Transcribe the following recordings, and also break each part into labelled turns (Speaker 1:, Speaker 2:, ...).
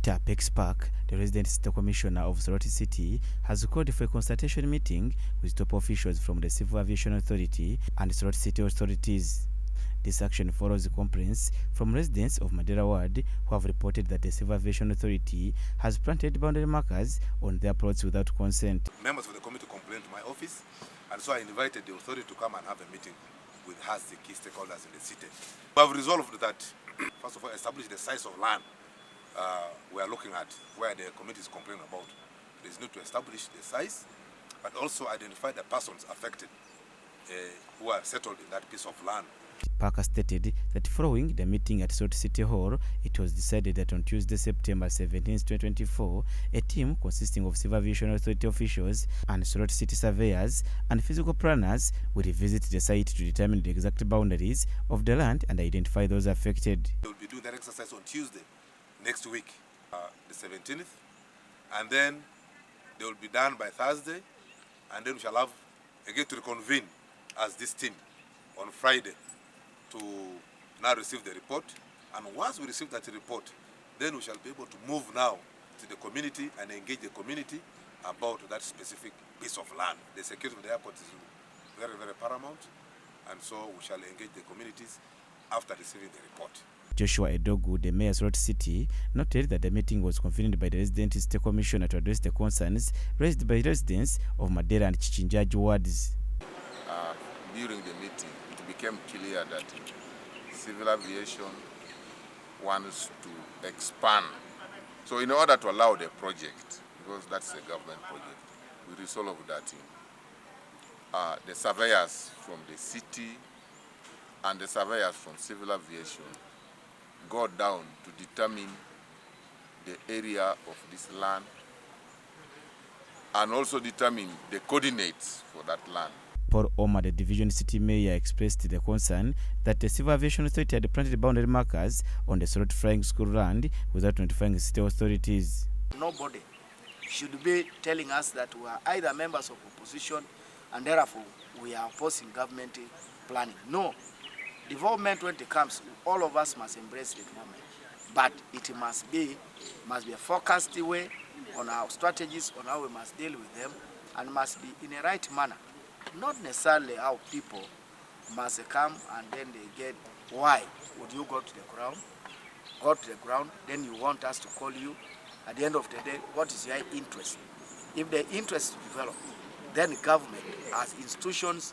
Speaker 1: Peter Park, the resident city commissioner of Soroti City, has called for a consultation meeting with top officials from the Civil Aviation Authority and Soroti City authorities. This action follows complaints from residents of Madera Ward who have reported that the Civil Aviation Authority has planted boundary markers on their plots without consent.
Speaker 2: Members of the committee complained to my office, and so I invited the authority to come and have a meeting with us, the key stakeholders in the city. We have resolved that, first of all, establish the size of land we are looking at where the committee is complaining about. There is need to establish the size, but also identify the persons affected who are settled in that piece of land.
Speaker 1: Parker stated that following the meeting at Soroti City Hall, it was decided that on Tuesday, September 17, 2024, a team consisting of Civil Aviation Authority officials and Soroti City surveyors and physical planners will visit the site to determine the exact boundaries of the land and identify those affected.
Speaker 2: They will be doing that exercise on Tuesday next week, the 17th, and then they will be done by Thursday, and then we shall have again to reconvene as this team on Friday to now receive the report. And once we receive that report, then we shall be able to move now to the community and engage the community about that specific piece of land. The security of the airport is very, very paramount, and so we shall engage the communities after receiving the report.
Speaker 1: Joshua Edogu, the mayor of Soroti City, noted that the meeting was convened by the resident city commissioner to address the concerns raised by residents of Madera and Chichinjaji wards.
Speaker 3: During the meeting, it became clear that civil aviation wants to expand. So in order to allow the project, because that's a government project, we resolved that the surveyors from the city and the surveyors from civil aviation go down to determine the area of this land and also determine the coordinates for that land.
Speaker 1: Paul Omar, the division city mayor, expressed the concern that the Civil Aviation Authority had planted boundary markers on the Soroti Flying School land without notifying the city authorities.
Speaker 4: Nobody should be telling us that we are either members of opposition and therefore we are opposing government planning. No. Development, when it comes, all of us must embrace the development. But it must be a focused way on our strategies, on how we must deal with them, and must be in a right manner. Not necessarily how people must come and then they get, why would you go to the ground? Go to the ground, then you want us to call you. At the end of the day, what is your interest? If the interest to develop, then the government as institutions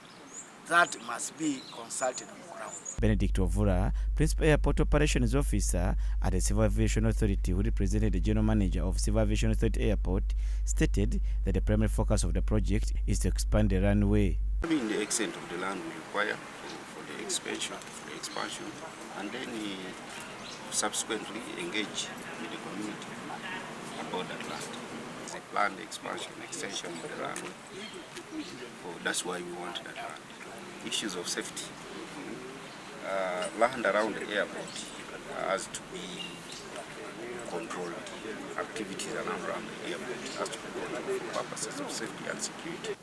Speaker 4: that must be consulted on the ground.
Speaker 1: Benedict Ovura, Principal Airport Operations Officer at the Civil Aviation Authority, who represented the General Manager of Civil Aviation Authority Airport, stated that the primary focus of the project is to expand the runway.
Speaker 5: In the extent of the land we require for the expansion, and then subsequently engage with the community about that land. The planned expansion, extension of the runway. That's why we want that land. Issues of safety. Land around the airport has to be controlled. Activities around the airport has to be controlled for purposes of safety and security.